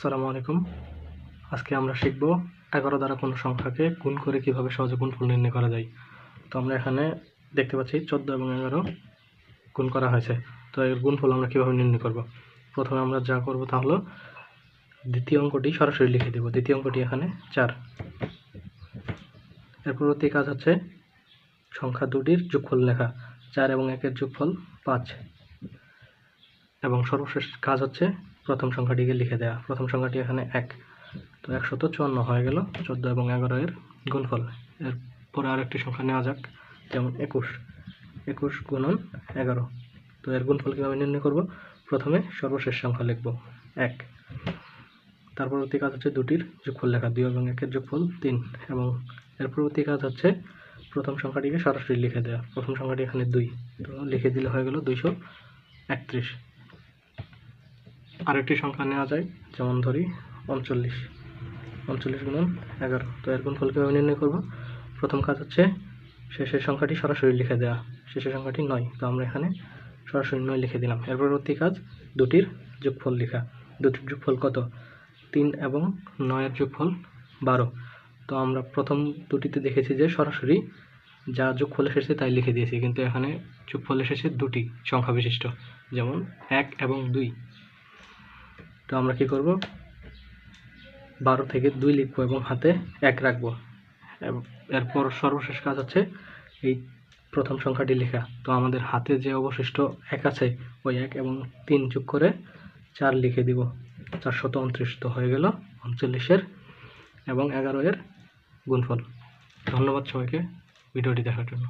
আসসালামু আলাইকুম। আজকে আমরা শিখব 11 দ্বারা কোনো সংখ্যাকে গুণ করে কিভাবে সহজে গুণফল নির্ণয় করা যায়। তো আমরা এখানে দেখতে পাচ্ছি 14 এবং 11 গুণ করা হয়েছে। তো এর গুণফল আমরা কিভাবে নির্ণয় করব। প্রথমে আমরা যা করব তা হলো দ্বিতীয় অঙ্কটি সরাসরি লিখে দেব। দ্বিতীয় অঙ্কটি এখানে 4। এর পরবর্তী কাজ হচ্ছে সংখ্যা দুটির যোগফল লেখা। 4 এবং 1 এর যোগফল 5। এবং সর্বশেষ কাজ হচ্ছে প্রথম সংখ্যাটিকে লিখে দেওয়া। প্রথম সংখ্যাটি এখানে 1। তো 154 হয়ে গেল 14 এবং 11 এর গুণফল। এরপরে আরেকটি সংখ্যা নেওয়া যাক, যেমন 21 গুণন 11। তো এর গুণফল কীভাবে নির্ণয় করব? প্রথমে সর্বশেষ সংখ্যা লিখব 1। তার পরবর্তী কাজ হচ্ছে দুটির যোগফল লেখা। 2 এবং 1 এর যোগফল 3। এবং এর পরবর্তী কাজ হচ্ছে প্রথম সংখ্যাটিকে সরাসরি লিখে দেওয়া। প্রথম সংখ্যাটি এখানে 2, তো লিখে দিলে হয়ে গেল 231। আরেকটি সংখ্যা নেওয়া যায়, যেমন ধরি 39 গুণন 11। তো এর গুণফল কীভাবে নির্ণয় করব? প্রথম কাজ হচ্ছে শেষের সংখ্যাটি সরাসরি লিখে দেওয়া। শেষের সংখ্যাটি 9, তো আমরা এখানে সরাসরি 9 লিখে দিলাম। এর পরবর্তী কাজ দুটির যোগফল লেখা। দুটির যোগফল কত? 3 এবং 9 এর যোগফল 12। তো আমরা প্রথম দুটিতে দেখেছি যে সরাসরি যা যোগফল এসেছে তাই লিখে দিয়েছি, কিন্তু এখানে যোগফল এসেছে দুটি সংখ্যা বিশিষ্ট, যেমন 1 এবং 2। তো আমরা কি করব? 12 থেকে 2 লিখব এবং হাতে 1 রাখবো। এরপর সর্বশেষ কাজ হচ্ছে এই প্রথম সংখ্যাটি লেখা। তো আমাদের হাতে যে অবশিষ্ট 1 আছে, ওই 1 এবং 3 যোগ করে 4 লিখে দিব। 429 তো হয়ে গেল 39 এবং 11 এর গুণফল। ধন্যবাদ সবাইকে ভিডিওটি দেখার জন্য।